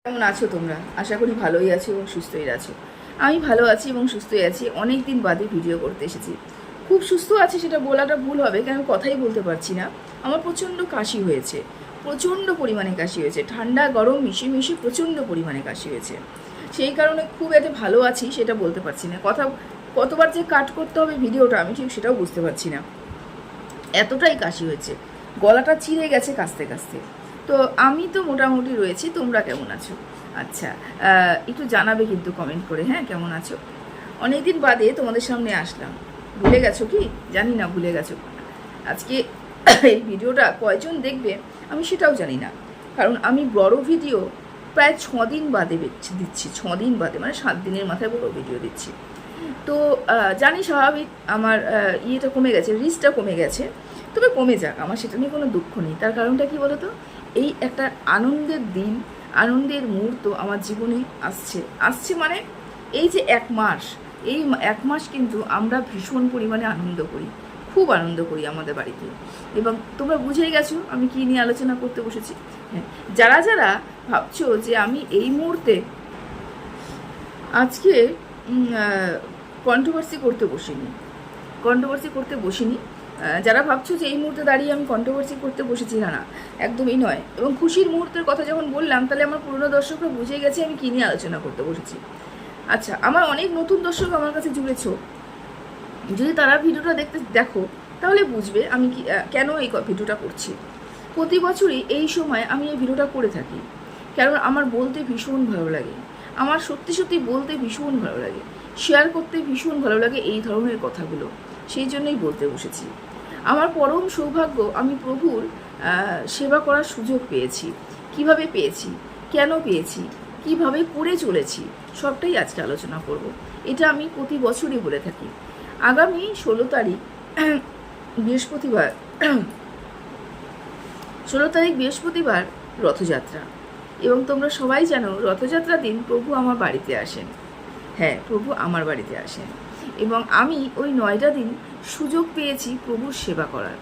কেমন আছো তোমরা? আশা করি ভালোই আছো এবং সুস্থই আছো। আমি ভালো আছি এবং সুস্থই আছি। অনেক দিন বাদে ভিডিও করতে এসেছি। খুব সুস্থ আছি সেটা বলাটা ভুল হবে, কারণ কথাই বলতে পারছি না। আমার প্রচণ্ড কাশি হয়েছে, প্রচণ্ড পরিমাণে কাশি হয়েছে, ঠান্ডা গরম মিশিয়ে মিশিয়ে প্রচণ্ড পরিমাণে কাশি হয়েছে। সেই কারণে খুব একটা ভালো আছি সেটা বলতে পারছি না। কতবার যে কাট করতে হবে ভিডিওটা আমি ঠিক সেটাও বুঝতে পারছি না, এতটাই কাশি হয়েছে। গলাটা চিড়ে গেছে কাশতে কাশতে। তো আমি তো মোটামুটি রয়েছি, তোমরা কেমন আছো? আচ্ছা, একটু জানাবে কিন্তু কমেন্ট করে, হ্যাঁ, কেমন আছো। অনেকদিন বাদে তোমাদের সামনে আসলাম। ভুলে গেছো কি জানি না, ভুলে গেছো। আজকে এই ভিডিওটা কয়জন দেখবে আমি সেটাও জানি না, কারণ আমি বড় ভিডিও প্রায় 6 দিন বাদে দিচ্ছি। 6 দিন বাদে মানে 7 দিনের মাথায় বড় ভিডিও দিচ্ছি। তো জানি স্বাভাবিক আমার ইয়েটা কমে গেছে, রিচটা কমে গেছে। তবে কমে যাক, আমার সেটা নিয়ে কোনো দুঃখ নেই। তার কারণটা কি বলো তো, এই একটা আনন্দের দিন, আনন্দের মুহূর্ত আমার জীবনে আসছে মানে এই যে 1 মাস, এই 1 মাস কিন্তু আমরা ভীষণ পরিমাণে আনন্দ করি, খুব আনন্দ করি আমাদের বাড়িতে। এবং তোমরা বুঝেই গেছো আমি কী নিয়ে আলোচনা করতে বসেছি। হ্যাঁ, যারা যারা ভাবছো যে আমি এই মুহূর্তে আজকে কন্ট্রোভার্সি করতে বসিনি, যারা ভাবছো যে এই মুহূর্তে দাঁড়িয়ে আমি কন্ট্রোভার্সি করতে বসেছি, না না, একদমই নয়। এবং খুশির মুহূর্তের কথা যখন বললাম, তাহলে আমার পুরনো দর্শকরা বুঝে গেছে আমি কী নিয়ে আলোচনা করতে বসেছি। আচ্ছা, আমার অনেক নতুন দর্শক আমার কাছে জুড়েছো, যদি তারা ভিডিওটা দেখো তাহলে বুঝবে আমি কেন এই ভিডিওটা করছি। প্রতি বছরই এই সময় আমি এই ভিডিওটা করে থাকি, কারণ আমার বলতে ভীষণ ভালো লাগে, আমার সত্যি সত্যি বলতে ভীষণ ভালো লাগে, শেয়ার করতে ভীষণ ভালো লাগে এই ধরনের কথাগুলো। সেই জন্যই বলতে বসেছি। আমার পরম সৌভাগ্য, আমি প্রভুর সেবা করার সুযোগ পেয়েছি। কিভাবে পেয়েছি, কেন পেয়েছি, কিভাবে করে চলেছি, সবটাই আজকে আলোচনা করব। এটা আমি প্রতি বছরই বলে থাকি। আগামী 16 তারিখ বৃহস্পতিবার 16 তারিখ বৃহস্পতিবার রথযাত্রা। এবং তোমরা সবাই জানো রথযাত্রার দিন প্রভু আমার বাড়িতে আসেন। হ্যাঁ, প্রভু আমার বাড়িতে আসেন। এবং আমি ওই 9টা দিন সুযোগ পেয়েছি প্রভুর সেবা করার।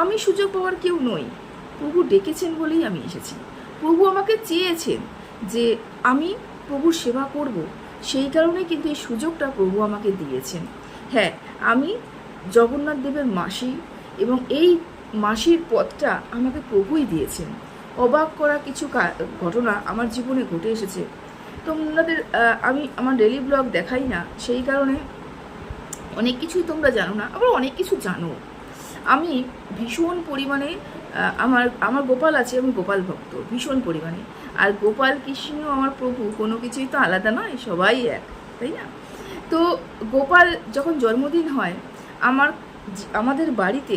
আমি সুযোগ পাওয়ার কেউ নই, প্রভু ডেকেছেন বলেই আমি এসেছি। প্রভু আমাকে চেয়েছেন যে আমি প্রভুর সেবা করব, সেই কারণে কিন্তু এই সুযোগটা প্রভু আমাকে দিয়েছেন। হ্যাঁ, আমি জগন্নাথ দেবের মাসি, এবং এই মাসির পথটা আমাকে প্রভুই দিয়েছেন। অবাক করা কিছু ঘটনা আমার জীবনে ঘটে এসেছে। তোমাদের আমি আমার ডেলি ব্লগ দেখাই না, সেই কারণে অনেক কিছুই তোমরা জানো না, আবার অনেক কিছু জানো। আমি ভীষণ পরিমাণে আমার গোপাল আছে, আমি গোপাল ভক্ত ভীষণ পরিমাণে। আর গোপাল কৃষ্ণ আমার প্রভু কোনো কিছুই তো আলাদা নয়, সবাই এক, তাই না? তো গোপাল যখন জন্মদিন হয় আমাদের বাড়িতে,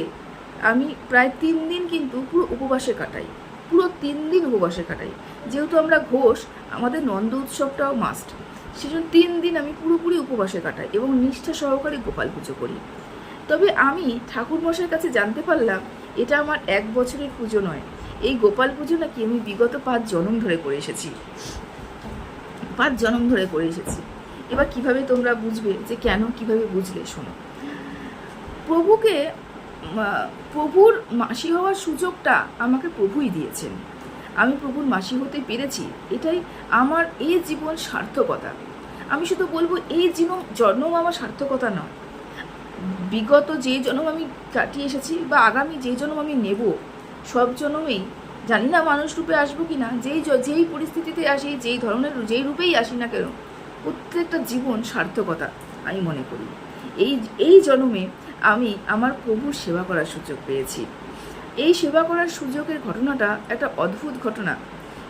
আমি প্রায় 3 দিন কিন্তু পুরো উপবাসে কাটাই, পুরো 3 দিন উপবাসে কাটাই। যেহেতু আমরা ঘোষ, আমাদের নন্দ উৎসবটাও মাস্ট, সেজন্য 3 দিন আমি পুরোপুরি উপবাসে কাটাই এবং নিষ্ঠা সহকারে গোপাল পুজো করি। তবে আমি ঠাকুরমশাইয়ের কাছে জানতে পারলাম এটা আমার 1 বছরের পুজো নয়, এই গোপাল পুজো নাকি আমি বিগত 5 জন্ম ধরে করে এসেছি, 5 জন্ম ধরে করে এসেছি। এবার কিভাবে তোমরা বুঝবে যে কেন, কিভাবে বুঝলে শোনো। প্রভুর মাসি হওয়ার সুযোগটা আমাকে প্রভুই দিয়েছেন। আমি প্রভুর মাসি হতে পেরেছি, এটাই আমার এই জীবন সার্থকতা। আমি শুধু বলবো এই জন্ম আমার সার্থকতা নয়, বিগত যে জন্ম আমি কাটিয়ে এসেছি বা আগামী যে জন্ম আমি নেব, সব জন্মেই জানি না মানুষ রূপে আসবো কি না, যেই পরিস্থিতিতে আসি, যেই রূপেই আসি না কেন, প্রত্যেকটা জীবন সার্থকতা আমি মনে করি। এই জন্মে আমি আমার প্রভুর সেবা করার সুযোগ পেয়েছি। এই সেবা করার সুযোগের ঘটনাটা একটা অদ্ভুত ঘটনা।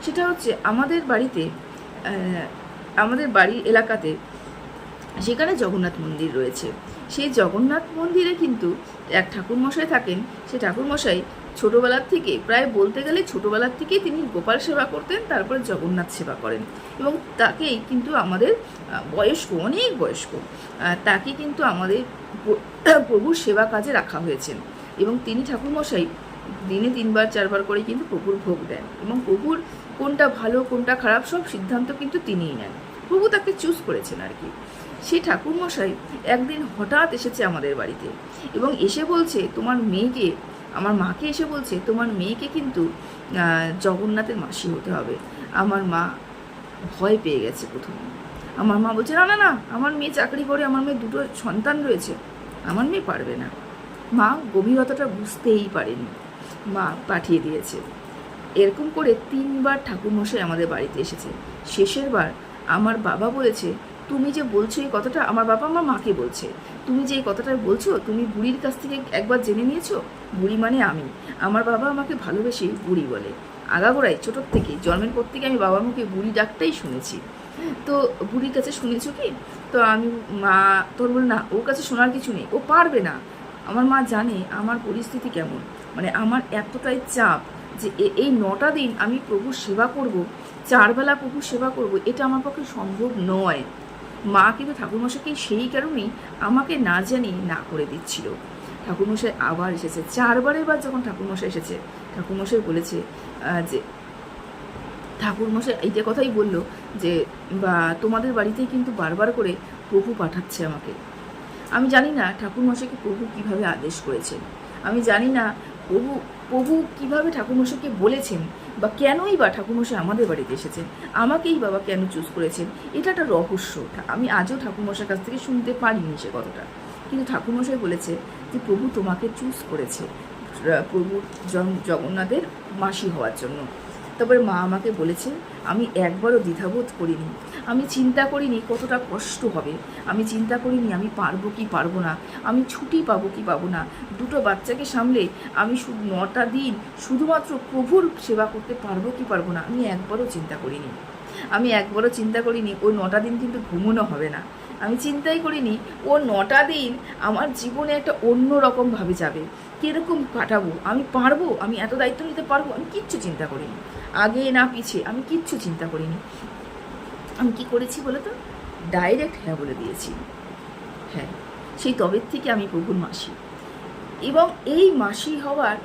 সেটা হচ্ছে আমাদের বাড়ির এলাকাতে সেখানে জগন্নাথ মন্দির রয়েছে। সেই জগন্নাথ মন্দিরে কিন্তু এক ঠাকুরমশাই থাকেন। সেই ঠাকুরমশাই ছোটোবেলার থেকে, প্রায় বলতে গেলে ছোটোবেলার থেকেই তিনি গোপাল সেবা করতেন, তারপরে জগন্নাথ সেবা করেন। এবং তাকেই কিন্তু আমাদের অনেক বয়স্ক, তাকে কিন্তু আমাদের প্রভুর সেবা কাজে রাখা হয়েছেন। এবং তিনি ঠাকুরমশাই দিনে 3বার 4বার করে কিন্তু প্রভুর ভোগ দেন, এবং প্রভুর কোনটা ভালো কোনটা খারাপ সব সিদ্ধান্ত কিন্তু তিনিই নেন। প্রভু তাকে চুজ করেছেন আর কি। সেই ঠাকুরমশাই একদিন হঠাৎ এসেছে আমাদের বাড়িতে, এবং এসে বলছে তোমার মেয়েকে, আমার মাকে এসে বলছে তোমার মেয়েকে কিন্তু জগন্নাথের মাসি হতে হবে। আমার মা ভয় পেয়ে গেছে প্রথমে। আমার মা বলছে, না না না, আমার মেয়ে চাকরি করে, আমার মেয়ে 2টো সন্তান রয়েছে, আমার মেয়ে পারবে না। মা গভীরতাটা বুঝতেই পারেনি, মা পাঠিয়ে দিয়েছে। এরকম করে 3বার ঠাকুরমশাই আমাদের বাড়িতে এসেছে। শেষের বার আমার বাবা বলেছে, তুমি যে বলছো এই কথাটা, আমার বাবা আমার মাকে বলছে, তুমি যে এই কথাটা বলছো, তুমি বুড়ির কাছ থেকে একবার জেনে নিয়েছো? বুড়ি মানে আমি। আমার বাবা আমাকে ভালোবেসে বুড়ি বলে। আগাগোড়াই ছোটোর থেকে, জন্মের পর থেকে আমি বাবার মুখে বুড়ি ডাকটাই শুনেছি। তো বুড়ির কাছে শুনেছো কি? তো আমি, মা তোর বল না, ওর কাছে শোনার কিছু নেই, ও পারবে না। আমার মা জানে আমার পরিস্থিতি কেমন, মানে আমার এতটাই চাপ যে এই 9টা দিন আমি প্রভুর সেবা করব, 4 বেলা প্রভুর সেবা করব, এটা আমার পক্ষে সম্ভব নয়। মা কিন্তু ঠাকুরমশাইকে সেই কারণেই আমাকে না জানিয়ে না করে দিচ্ছিল। ঠাকুরমশাই আবার এসেছে, 4বারের বার যখন ঠাকুরমশাই এসেছে, ঠাকুরমশাই বলেছে যে, ঠাকুরমশাই এইটা কথাই বললো যে, বা তোমাদের বাড়িতেই কিন্তু বারবার করে প্রভু পাঠাচ্ছে আমাকে। আমি জানি না ঠাকুরমশাইকে প্রভু কিভাবে আদেশ করেছেন, আমি জানি না প্রভু প্রভু কীভাবে ঠাকুরমশাইকে বলেছেন, বা কেনই বা ঠাকুরমশাই আমাদের বাড়িতে এসেছেন, আমাকেই বাবা কেন চুজ করেছেন, এটা একটা রহস্য। আমি আজও ঠাকুরমশাইয়ের কাছ থেকে শুনতে পারিনি সে কথাটা, কিন্তু ঠাকুরমশাই বলেছে যে প্রভু তোমাকে চুজ করেছে প্রভুর জগন্নাথের মাসি হওয়ার জন্য। তারপরে মা আমাকে বলেছে, আমি একবারও দ্বিধাবোধ করিনি, আমি চিন্তা করিনি কতটা কষ্ট হবে, আমি চিন্তা করিনি আমি পারবো কি পারবো না, আমি ছুটি পাবো কি পাবো না, 2টো বাচ্চাকে সামলে আমি 9টা দিন শুধুমাত্র প্রভুর সেবা করতে পারবো কি পারবো না, আমি একবারও চিন্তা করিনি। আমি একবারও চিন্তা করিনি ওই 9টা দিন কিন্তু ঘুমোনো হবে না। আমি চিন্তাই করিনি ও 9টা দিন আমার জীবনে একটা অন্য রকমভাবে যাবে, কীরকম কাটাবো, আমি পারবো, আমি এত দায়িত্ব নিতে পারবো, আমি কিচ্ছু চিন্তা করিনি। আগে না পিছিয়ে আমি কিচ্ছু চিন্তা করিনি। আমি কি করেছি বলে তো, ডাইরেক্ট হ্যাঁ বলে দিয়েছি। হ্যাঁ, সেই তবের থেকে আমি প্রভুর মাসি। এবং এই মাসি হওয়ার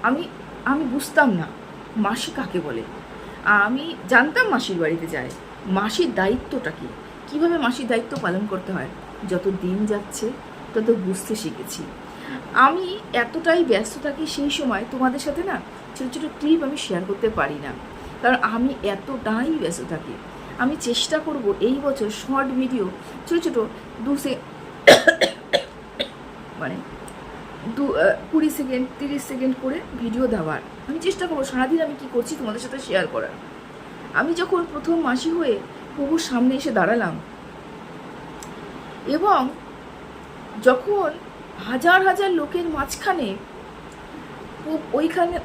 আমি আমি বুঝতাম না মাসি কাকে বলে। আমি জানতাম মাসির বাড়িতে যায়, মাসির দায়িত্বটা কী, কীভাবে মাসির দায়িত্ব পালন করতে হয়। যত দিন যাচ্ছে তত বুঝতে শিখেছি। আমি এতটাই ব্যস্ত থাকি সেই সময়, তোমাদের সাথে না ছোটো ছোটো ক্লিপ আমি শেয়ার করতে পারি না, কারণ আমি এতটাই ব্যস্ত থাকি। আমি চেষ্টা করব এই বছর শর্ট ভিডিও, ছোটো ছোটো 2 মানে 20 সেকেন্ড 30 সেকেন্ড করে ভিডিও দেওয়ার আমি চেষ্টা করবো। সারাদিন আমি কী করছি তোমাদের সাথে শেয়ার করার। আমি যখন প্রথম মাসি হয়ে প্রভুর সামনে এসে দাঁড়ালাম, এবং যখন হাজার হাজার লোকের মাঝখানে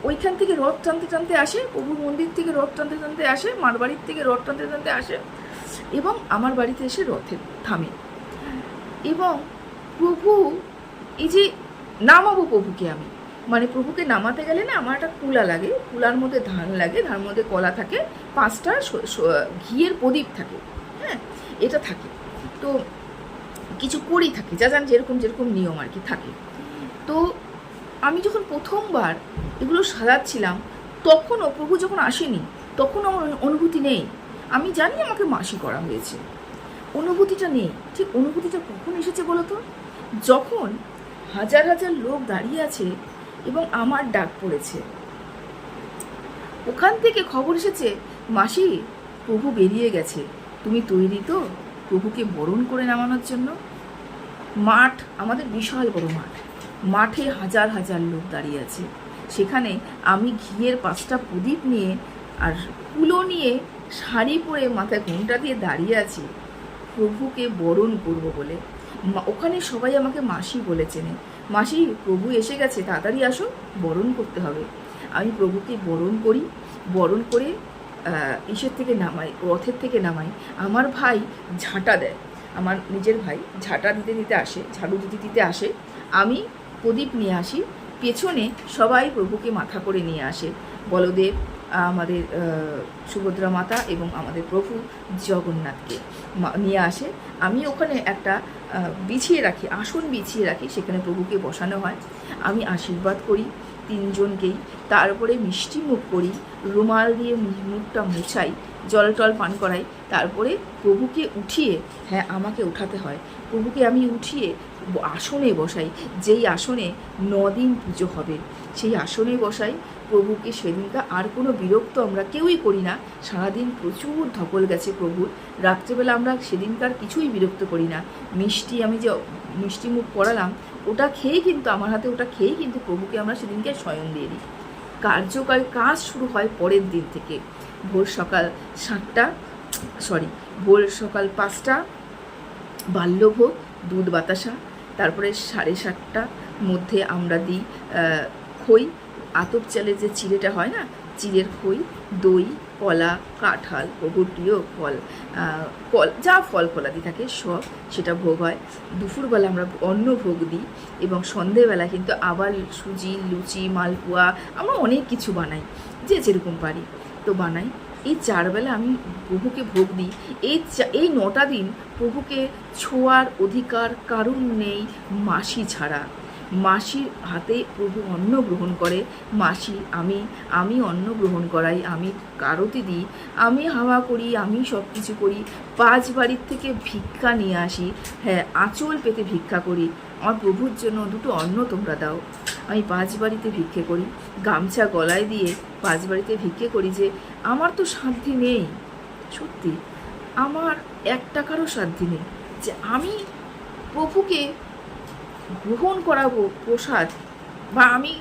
ওইখান থেকে রথ টানতে টানতে আসে, প্রভুর মন্দির থেকে রথ টানতে টানতে আসে, মার বাড়ির থেকে রথ টানতে টানতে আসে, এবং আমার বাড়িতে এসে রথে থামে। এবং প্রভু, এই যে নামাবো প্রভুকে, আমি মানে প্রভুকে নামাতে গেলে না আমার একটা কুলা লাগে, কুলার মধ্যে ধান লাগে, ধান মধ্যে কলা থাকে, 5টা ঘিয়ের প্রদীপ থাকে, হ্যাঁ এটা থাকে। তো কিছু করি থাকে, যা জান যেরকম যেরকম নিয়ম আর কি থাকে। তো আমি যখন প্রথমবার এগুলো সাজাচ্ছিলাম, তখনও প্রভু যখন আসেনি, তখনও আমার অনুভূতি নেই। আমি জানি আমাকে মাসি করা হয়েছে, অনুভূতিটা নেই। ঠিক অনুভূতিটা কখন এসেছে বলো তো, যখন হাজার হাজার লোক দাঁড়িয়ে আছে এবং আমার ডাক পড়েছে, ওখান থেকে খবর এসেছে, মাসি প্রভু বেরিয়ে গেছে, তুমি তৈরি তো প্রভুকে বরণ করে নামানোর জন্য। মাঠ, আমাদের বিশাল বড় মাঠ, মাঠে হাজার হাজার লোক দাঁড়িয়ে আছে। সেখানে আমি ঘিয়ের 5টা প্রদীপ নিয়ে আর কুলো নিয়ে, শাড়ি পরে মাথায় ঘোমটা দিয়ে দাঁড়িয়ে আছি প্রভুকে বরণ করব বলে। ওখানে সবাই আমাকে মাসি বলেছেন, মাসি প্রভু এসে গেছে, তাড়াতাড়ি আসো, বরণ করতে হবে। আমি প্রভুকে বরণ করি, বরণ করে ইসের থেকে নামাই, রথের থেকে নামাই। আমার ভাই ঝাঁটা দেয়, আমার নিজের ভাই ঝাঁটা দিতে দিতে আসে, ঝাড়ু দিতে দিতে আসে, আমি প্রদীপ নিয়ে আসি, পেছনে সবাই প্রভুকে মাথা করে নিয়ে আসে। বলদেব, আমাদের সুভদ্রা মাতা এবং আমাদের প্রভু জগন্নাথকে নিয়ে আসে। আমি ওখানে একটা বিছিয়ে রাখি, আসন বিছিয়ে রাখি, সেখানে প্রভুকে বসানো হয়। আমি আশীর্বাদ করি 3জনকেই, তারপরে মিষ্টি মুখ করি, রুমাল দিয়ে মুখটা মুছাই, জল টল পান করাই, তারপরে প্রভুকে উঠিয়ে, হ্যাঁ আমাকে উঠাতে হয়, প্রভুকে আমি উঠিয়ে আসনে বসাই, যেই আসনে 9 দিন পুজো হবে সেই আসনে বসাই প্রভুকে। সেদিনটা আর কোনো বিরক্ত আমরা কেউই করি না, সারাদিন প্রচুর ধকল গেছে প্রভুর, রাত্রেবেলা আমরা সেদিনকার কিছুই বিরক্ত করি না। মিষ্টি, আমি যে মিষ্টি মুখ করালাম ওটা খেয়েই কিন্তু, আমার হাতে ওটা খেয়েই কিন্তু প্রভুকে আমরা সেদিনকে শয়ন দিয়ে দিই। কার্যকারী কাজ শুরু হয় পরের দিন থেকে, ভোর সকাল 5টা বাল্যভোগ, দুধ বাতাসা, তারপরে 7:30টার মধ্যে আমরা দিই খই, আতপ চালের যে চিড়েটা হয় না, চিড়ের খই, দই, কলা, কাঁঠাল, প্রভুর প্রিয় ফল, যা ফল ফলাদি থাকে সব, সেটা ভোগ হয়। দুপুরবেলা আমরা অন্ন ভোগ দিই, এবং সন্ধেবেলা কিন্তু আবার সুজি, লুচি, মালপোয়া, আমরা অনেক কিছু বানাই, যে যেরকম পারি তো বানাই। এই 4 বেলা আমি প্রভুকে ভোগ দিই। এই 9টা দিন প্রভুকে ছোঁয়ার অধিকার কারণ নেই মাসি ছাড়া। মাসির হাতে প্রভু অন্ন গ্রহণ করে, মাসি আমি অন্ন গ্রহণ করাই, আমি আরতি দিই, আমি হাওয়া করি, আমি সব কিছু করি। 5 বাড়ির থেকে ভিক্ষা নিয়ে আসি, হ্যাঁ আঁচল পেতে ভিক্ষা করি, আমার প্রভুর জন্য 2টো অন্ন তোমরা দাও। আমি 5 বাড়িতে ভিক্ষে করি, গামছা গলায় দিয়ে 5 বাড়িতে ভিক্ষে করি, যে আমার তো সাধ্য নেই, সত্যি আমার 1 টাকারও সাধ্য নেই যে আমি প্রভুকে গ্রহণ করাবো প্রসাদ, বা আমি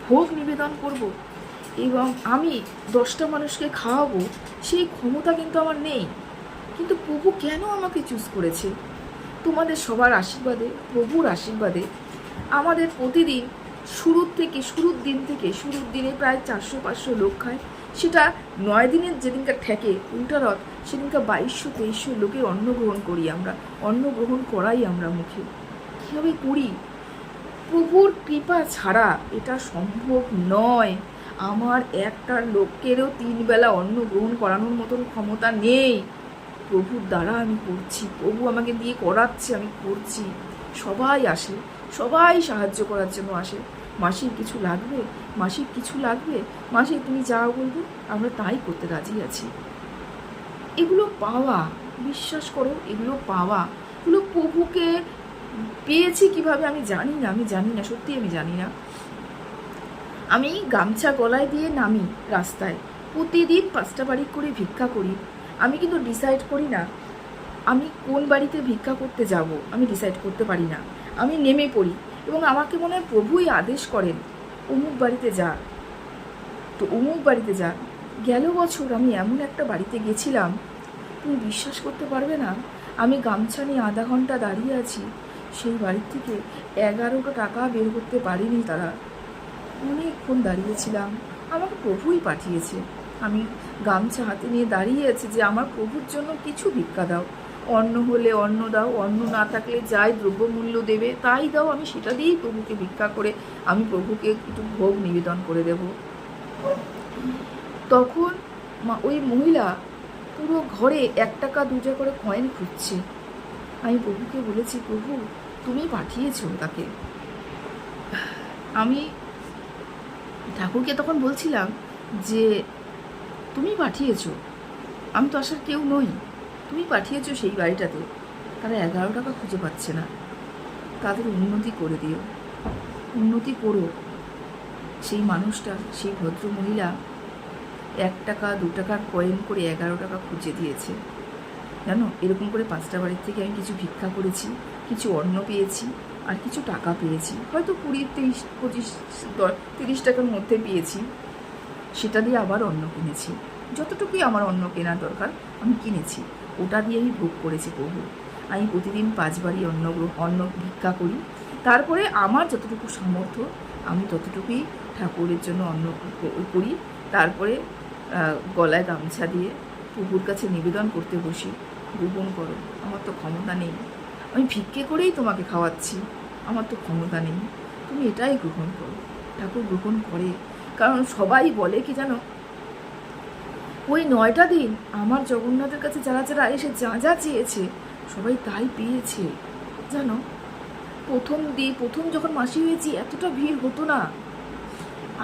ভোগ নিবেদন করব, এবং আমি 10টা মানুষকে খাওয়াবো, সেই ক্ষমতা কিন্তু আমার নেই। কিন্তু প্রভু কেন আমাকে চুজ করেছে? তোমাদের সবার আশীর্বাদে, প্রভুর আশীর্বাদে আমাদের প্রতিদিন শুরুর দিনে প্রায় 400-500 লোক খায়। সেটা 9 দিনের যেদিনকার ঠেকে উল্টারথ, সেদিনকার 2200-2300 লোকের অন্ন গ্রহণ করি আমরা, অন্ন গ্রহণ করাই আমরা মুখে। কীভাবে করি? প্রভুর কৃপা ছাড়া এটা সম্ভব নয়। আমার একটা লোকেরও 3 বেলা অন্ন গ্রহণ করানোর মতন ক্ষমতা নেই। প্রভুর দ্বারা আমি করছি, প্রভু আমাকে দিয়ে করাচ্ছে, আমি করছি। সবাই আসে, সবাই সাহায্য করার জন্য আসে। মাসির কিছু লাগবে, মাসি তুমি যা বলবে আমরা তাই করতে রাজি আছি। এগুলো পাওয়া, বিশ্বাস করো, এগুলো পাওয়া, এগুলো প্রভুকে পেয়েছি কিভাবে আমি জানি না, সত্যি আমি জানি না। আমি গামছা গলায় দিয়ে নামি রাস্তায়, প্রতিদিন 5টা বাড়ি করে ভিক্ষা করি। আমি কিন্তু ডিসাইড করি না আমি কোন বাড়িতে ভিক্ষা করতে যাব, আমি ডিসাইড করতে পারি না, আমি নেমে পড়ি, এবং আমাকে মনে হয় প্রভুই আদেশ করেন অমুক বাড়িতে যা, তো অমুক বাড়িতে যা। গেল বছর আমি এমন একটা বাড়িতে গেছিলাম, তুমি বিশ্বাস করতে পারবে না, আমি গামছা নিয়ে আধা ঘন্টা দাঁড়িয়ে আছি, সেই বাড়ির থেকে 11টা টাকা বের করতে পারিনি তারা। অনেকক্ষণ দাঁড়িয়েছিলাম, আমাকে প্রভুই পাঠিয়েছে। আমি গামছা হাতে নিয়ে দাঁড়িয়ে আছি যে আমার প্রভুর জন্য কিছু ভিক্ষা দাও, অন্ন হলে অন্ন দাও, অন্ন না থাকলে যাই দ্রব্যমূল্য দেবে তাই দাও, আমি সেটা দিয়েই প্রভুকে ভিক্ষা করে আমি প্রভুকে একটু ভোগ নিবেদন করে দেব। তখন ওই মহিলা পুরো ঘরে 1 টাকা 2 টাকা করে কয়েন খুঁজছে। আমি প্রভুকে বলেছি, প্রভু তুমি পাঠিয়েছো তাকে। আমি ঠাকুরকে তখন বলছিলাম যে তুমি পাঠিয়েছো, আমি তো আসার কেউ নই, তুমি পাঠিয়েছো সেই বাড়িটাতে, তারা 11 টাকা খুঁজে পাচ্ছে না, তাদের উন্নতি করে দিও, উন্নতি করো। সেই মানুষটা, সেই ভদ্র মহিলা 1 টাকা 2 টাকার কয়েন করে 11 টাকা খুঁজে দিয়েছে। জানো, এরকম করে 5টা বাড়ির থেকে আমি কিছু ভিক্ষা করেছি, কিছু অন্ন পেয়েছি, আর কিছু টাকা পেয়েছি, হয়তো 20, 23, 25, 30 টাকার মধ্যে পেয়েছি। সেটা দিয়ে আবার অন্ন কিনেছি, যতটুকুই আমার অন্ন কেনার দরকার আমি কিনেছি, ওটা দিয়ে আমি ভোগ করেছি প্রভু। আমি প্রতিদিন 5 বাড়ি অন্ন ভিক্ষা করি, তারপরে আমার যতটুকু সামর্থ্য আমি ততটুকুই ঠাকুরের জন্য অন্ন করি। তারপরে গলায় গামছা দিয়ে প্রভুর কাছে নিবেদন করতে বসি, গ্রহণ করো, আমার তো ক্ষমতা নেই, আমি ভিক্ষে করেই তোমাকে খাওয়াচ্ছি, আমার তো ক্ষমতা নেই, তুমি এটাই গ্রহণ করো। ঠাকুর গ্রহণ করে, কারণ সবাই বলে কি জানো, ওই 9টা দিন আমার জগন্নাথের কাছে যারা যারা এসে যা যা চেয়েছে সবাই তাই পেয়েছে। জানো, প্রথম যখন মাসি হয়েছি এতটা ভিড় হতো না,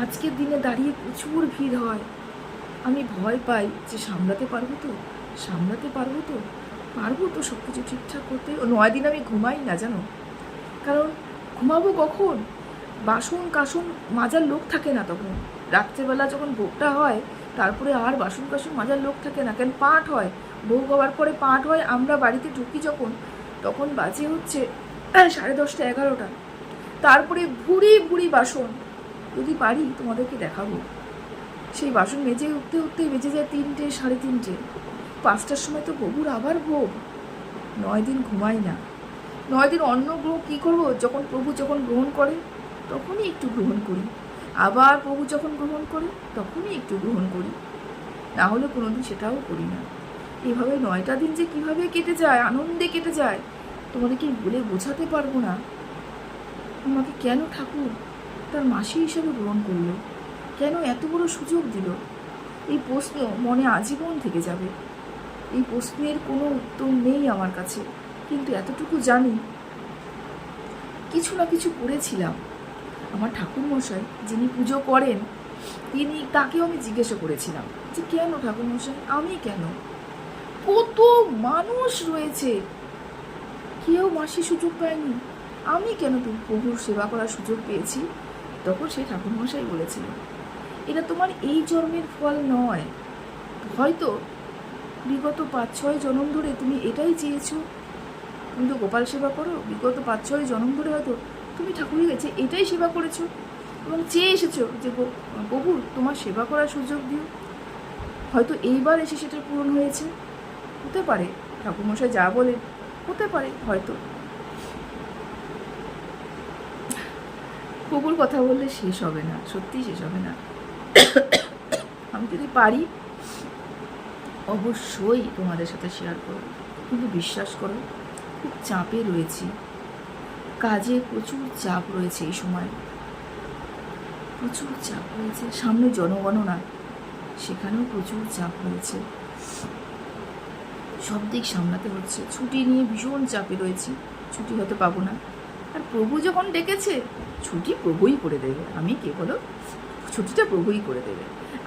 আজকের দিনে দাঁড়িয়ে প্রচুর ভিড় হয়, আমি ভয় পাই যে সামলাতে পারবো তো, পারবো তো সব কিছু ঠিকঠাক করতে। 9 দিন আমি ঘুমাই না জানো, কারণ ঘুমাবো কখন? বাসন কাসন মাজার লোক থাকে না তখন। রাত্রেবেলা যখন ভোগটা হয় তারপরে আর বাসন কাসন মাজার লোক থাকে না, কেন পাঠ হয়, ভোগ হওয়ার পরে পাঠ হয়। আমরা বাড়িতে ঢুকি যখন, তখন বাজে হচ্ছে 10:30 11টা। তারপরে ভুড়ি ভুড়ি বাসন, যদি পারি তোমাদেরকে দেখাবো। সেই বাসন মেজে উঠতে উঠতেই বেজে যায় 3টে 3:30। 5টার সময় তো প্রভুর আবার ভোগ। 9 দিন ঘুমাই না। 9 দিন অন্ন গ্রহণ কী করবো? প্রভু যখন গ্রহণ করে তখনই একটু গ্রহণ করি, আবার প্রভু যখন গ্রহণ করে তখনই একটু গ্রহণ করি, না হলে কোনোদিন সেটাও করি না। এভাবে 9টা দিন যে কীভাবে কেটে যায়, আনন্দে কেটে যায়, তোমাদেরকে বলে বোঝাতে পারবো না। আমাকে কেন ঠাকুর তার মাসি হিসাবে গ্রহণ করলো, কেন এত বড় সুযোগ দিল? এই প্রশ্ন মনে আজীবন থেকে যাবে। এই প্রশ্নের কোনো উত্তর নেই আমার কাছে, কিন্তু এতটুকু জানি কিছু না কিছু করেছিলাম। আমার ঠাকুরমশাই যিনি পুজো করেন, তাকেও আমি জিজ্ঞাসা করেছিলাম যে কেন ঠাকুরমশাই, আমি কেন? কত মানুষ রয়েছে, কেউ মাসি সুযোগ পায়নি, আমি কেন তুমি প্রভুর সেবা করার সুযোগ পেয়েছি? তখন সেই ঠাকুরমশাই বলেছিল, এটা তোমার এই জন্মের ফল নয়, হয়তো বিগত 5-6 জন্ম ধরে তুমি এটাই চেয়েছো। তুমি তো গোপাল সেবা করো, বিগত 5-6 জন্ম ধরে হয়তো তুমি ঠাকুরের কাছে এটাই সেবা করেছো এবং চেয়ে এসেছো যে প্রভু তোমার সেবা করার সুযোগ দিও। হয়তো এইবার এসে সেটা পূরণ হয়েছে, হতে পারে। ঠাকুরমশাই যা বলে হতে পারে, হয়তো। প্রভুর কথা বললে শেষ হবে না, সত্যিই শেষ হবে না। আমি যদি পারি অবশ্যই তোমাদের সাথে শেয়ার করব, কিন্তু বিশ্বাস করো খুব চাপে রয়েছি, কাজে প্রচুর চাপ রয়েছে, এই সময় প্রচুর চাপ রয়েছে। সামনে জনগণনা, সেখানেও প্রচুর চাপ রয়েছে, সব দিক সামলাতে হচ্ছে। ছুটি নিয়ে ভীষণ চাপে রয়েছি, ছুটি হয়তো পাবো না। আর প্রভু যখন ডেকেছে ছুটি প্রভুই করে দেবে, আমি কে বলো, ছুটিটা প্রভুই করে দেবে।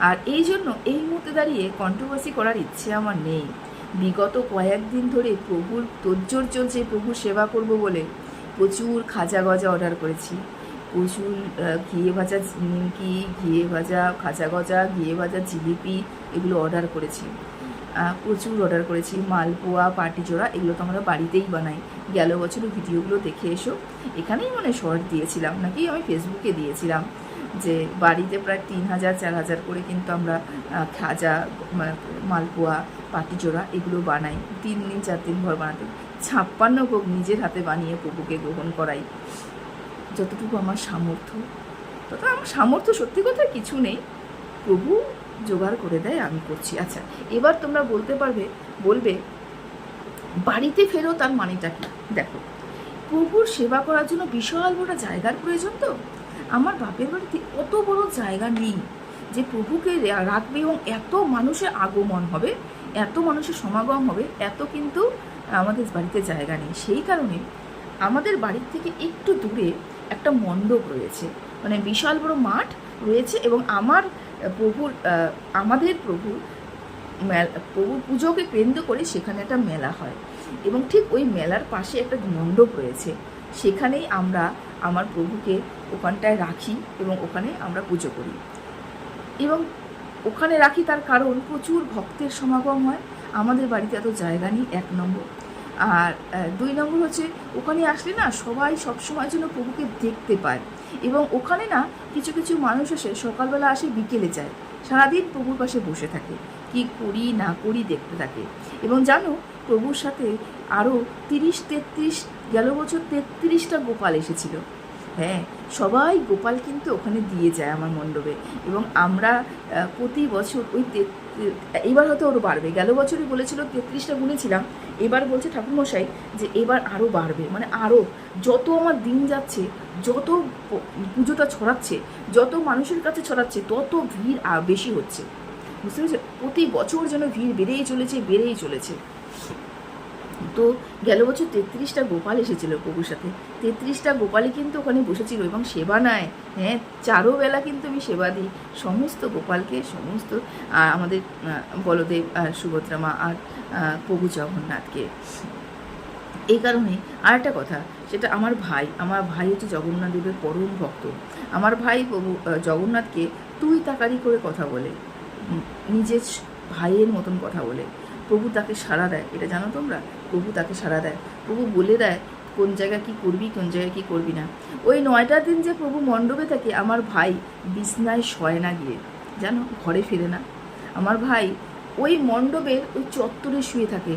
আর এই জন্য এই মুহূর্তে দাঁড়িয়ে কন্ট্রোভার্সি করার ইচ্ছে আমার নেই। বিগত কয়েকদিন ধরে প্রভুর তোজ্জোর চলছে, প্রভুর সেবা করব বলে প্রচুর খাজা গজা অর্ডার করেছি, প্রচুর ঘিয়ে ভাজা নিমকি, ঘিয়ে ভাজা খাজা গজা, ঘিয়ে ভাজা জিলিপি, এগুলো অর্ডার করেছি, প্রচুর অর্ডার করেছি। মালপোয়া, পাটিজোড়া, এগুলো তো আমরা বাড়িতেই বানাই। গেল বছরের ভিডিওগুলো দেখে এসো, এখানেই শর্ট দিয়েছিলাম, নাকি আমি ফেসবুকে দিয়েছিলাম যে বাড়িতে প্রায় 3000-4000 করে কিন্তু আমরা খাজা, মালপোয়া, পাটিজোড়া এগুলো বানাই। 3 দিন 4 দিন ভর বানাতে 56 ভোগ নিজের হাতে বানিয়ে প্রভুকে গ্রহণ করাই। যতটুকু আমার সামর্থ্য, তত আমার সামর্থ্য সত্যি কথা কিছু নেই, প্রভু জোগাড় করে দেয়, আমি করছি। আচ্ছা, এবার তোমরা বলবে বাড়িতে ফেরো তার মানেটা কি? দেখো, প্রভুর সেবা করার জন্য বিশাল বড় জায়গার প্রয়োজন। তো আমার বাপের বাড়িতে অত বড় জায়গা নেই যে প্রভুকে রাখবে এবং এত মানুষের আগমন হবে, এত মানুষের সমাগম হবে, এত কিন্তু আমাদের বাড়িতে জায়গা নেই। সেই কারণে আমাদের বাড়ির থেকে একটু দূরে একটা মণ্ডপ রয়েছে, বিশাল বড় মাঠ রয়েছে, এবং আমাদের প্রভুর পুজোকে কেন্দ্র করে সেখানে একটা মেলা হয়, এবং ঠিক ওই মেলার পাশে একটা মণ্ডপ রয়েছে। সেখানেই আমরা আমার প্রভুকে ওখানটায় রাখি এবং ওখানে আমরা পুজো করি। এবং ওখানে রাখি তার কারণ প্রচুর ভক্তের সমাগম হয়, আমাদের বাড়িতে এত জায়গা নেই, 1 নম্বর। আর 2 নম্বর হচ্ছে, ওখানে আসলে না সবাই সবসময়ের জন্য প্রভুকে দেখতে পায়, এবং ওখানে না কিছু কিছু মানুষ আসে, সকালবেলা আসে, বিকেলে যায়, সারাদিন প্রভুর পাশে বসে থাকে, কি করি না করি দেখতে থাকে। এবং জানো, প্রভুর সাথে আরও 30-33, গেল বছর 33টা গোপাল এসেছিল। হ্যাঁ, সবাই গোপাল কিন্তু ওখানে দিয়ে যায় আমার মণ্ডপে, এবং আমরা প্রতি বছর এবার হয়তো আরও বাড়বে। গেল বছরই বলেছিল 33টা গুনেছিলাম, এবার বলছে ঠাকুরমশাই যে এবার আরও বাড়বে, আরও যত আমার দিন যাচ্ছে, যত পুজোটা ছড়াচ্ছে, যত মানুষের কাছে ছড়াচ্ছে, তত ভিড় বেশি হচ্ছে। বুঝতে পেরেছো? প্রতি বছর যেন ভিড় বেড়েই চলেছে। তো গেল বছর 33টা গোপাল এসেছিল প্রভুর সাথে। 33টা গোপালই কিন্তু ওখানে বসেছিল এবং সেবা নেয়। হ্যাঁ, চারোবেলা কিন্তু আমি সেবা দিই সমস্ত গোপালকে, সমস্ত আমাদের বলদেব আর সুভদ্রা মা আর প্রভু জগন্নাথকে। এই কারণে আর একটা কথা, সেটা আমার ভাই হচ্ছে জগন্নাথ দেবের পরম ভক্ত। আমার ভাই প্রভু জগন্নাথকে তুই তাকারি করে কথা বলে, নিজের ভাইয়ের মতন কথা বলে। প্রভু তাকে সাড়া দেয়, এটা জানো তোমরা? প্রভু তাকে সাড়া দেয়, প্রভু বলে দেয় কোন জায়গায় কী করবি, কোন জায়গায় কী করবি না। ওই 9টা দিন যে প্রভু মণ্ডপে থাকে, আমার ভাই বিছনায় শয় না গিয়ে, জানো, ঘরে ফেরে না। আমার ভাই ওই মণ্ডপের ওই চত্বরে শুয়ে থাকে,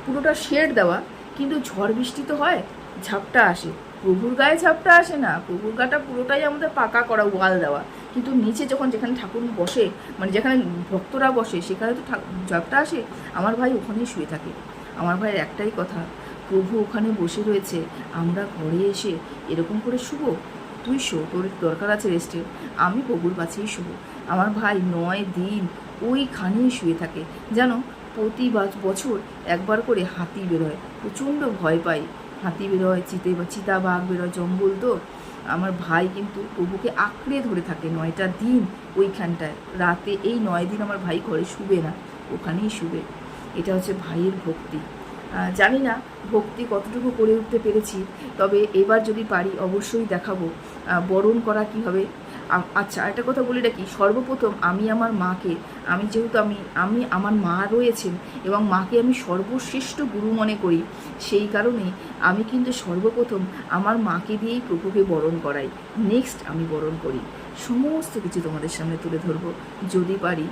পুরোটা শেড দেওয়া, কিন্তু ঝড় বৃষ্টি তো হয়, ঝাপটা আসে। প্রভুর গায়ে ঝাপটা আসে না, প্রভুর গাটা পুরোটাই আমাদের পাকা করা, ওয়াল দেওয়া, কিন্তু নিচে যখন যেখানে ঠাকুর বসে, মানে যেখানে ভক্তরা বসে, সেখানে তো ঝাপটা আসে। আমার ভাই ওখানেই শুয়ে থাকে। আমার ভাইয়ের একটাই কথা, প্রভু ওখানে বসে রয়েছে, আমরা ঘরে এসে এরকম করে শুবো? তুই শো, তোর দরকার আছে রেস্টের, আমি প্রভুর কাছেই শুবো। আমার ভাই 9 দিন ওইখানেই শুয়ে থাকে। জানো, প্রতি বছর একবার করে হাতি বেরোয়, প্রচণ্ড ভয় পাই। হাতি বেরোয়, চিতা বাঘ বেরোয়, জঙ্গল তো। আমার ভাই কিন্তু প্রভুকে আঁকড়ে ধরে থাকে 9টা দিন ওইখানটায়। রাতে এই 9 দিন আমার ভাই ঘরে শুবে না, ওখানেই শুবে। এটা হচ্ছে ভাইয়ের ভক্তি। জানি না ভক্তি কতটুকু করে উঠতে পেরেছি, তবে এবার যদি পারি অবশ্যই দেখাবো বরণ করা কীভাবে। আচ্ছা, একটা কথা বলে রাখি, সর্বপ্রথম আমি আমার মাকে, যেহেতু আমি আমার মা রয়েছেন এবং মাকে আমি সর্বশ্রেষ্ঠ গুরু মনে করি, সেই কারণে আমি কিন্তু সর্বপ্রথম আমার মাকে দিয়েই প্রভুকে বরণ করাই। নেক্সট আমি বরণ করি। সমস্ত কিছু তোমাদের সামনে তুলে ধরবো যদি পারি।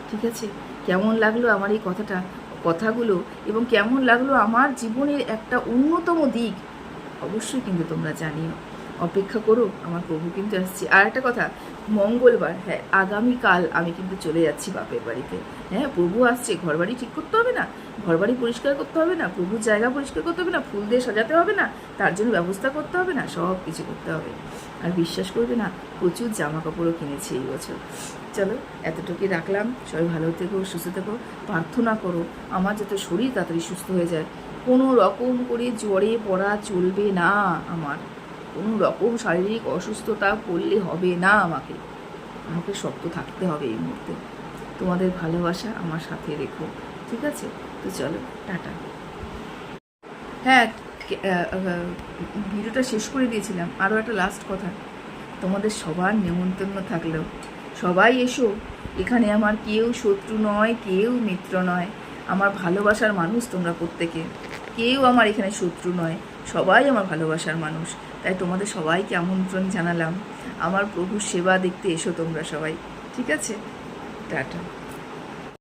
ঠিক আছে? কেমন লাগলো আমার এই কথাগুলো, এবং কেমন লাগলো আমার জীবনের একটা অন্যতম দিক, অবশ্যই কিন্তু তোমরা জানিও। অপেক্ষা করো, আমার প্রভু কিন্তু আসছে। আর একটা কথা, মঙ্গলবার, হ্যাঁ, আগামীকাল আমি কিন্তু চলে যাচ্ছি বাপের বাড়িতে। হ্যাঁ, প্রভু আসছে, ঘরবাড়ি ঠিক করতে হবে না, ঘরবাড়ি পরিষ্কার করতে হবে না, প্রভুর জায়গা পরিষ্কার করতে হবে না, ফুল দিয়ে সাজাতে হবে না, তার জন্য ব্যবস্থা করতে হবে না, সব কিছু করতে হবে। আর বিশ্বাস করবে না, প্রচুর জামা কাপড়ও কিনেছি এই বছর। চলো, এতটুকুই রাখলাম। সবাই ভালো থেকো, সুস্থ থেকো। প্রার্থনা করো আমার যাতে শরীর তাড়াতাড়ি সুস্থ হয়ে যায়। কোনো রকম করে জ্বরে পড়া চলবে না, আমার কোনো রকম শারীরিক অসুস্থতা করলে হবে না। আমাকে শক্ত থাকতে হবে এই মুহূর্তে। তোমাদের ভালোবাসা আমার সাথে রেখো, ঠিক আছে? তো চলো, টাটা। হ্যাঁ, ভিডিওটা শেষ করে দিয়েছিলাম। আরও একটা লাস্ট কথা, তোমাদের সবার নেমন্তন্ন থাকলেও সবাই এসো। এখানে আমার কেউ শত্রু নয়, কেউ মিত্র নয়, আমার ভালোবাসার মানুষ তোমরা প্রত্যেকে। কেউ আমার এখানে শত্রু নয়, সবাই আমার ভালোবাসার মানুষ। তাই তোমাদের সবাইকে আমন্ত্রণ জানালাম, আমার প্রভুর সেবা দেখতে এসো তোমরা সবাই, ঠিক আছে? টাটা।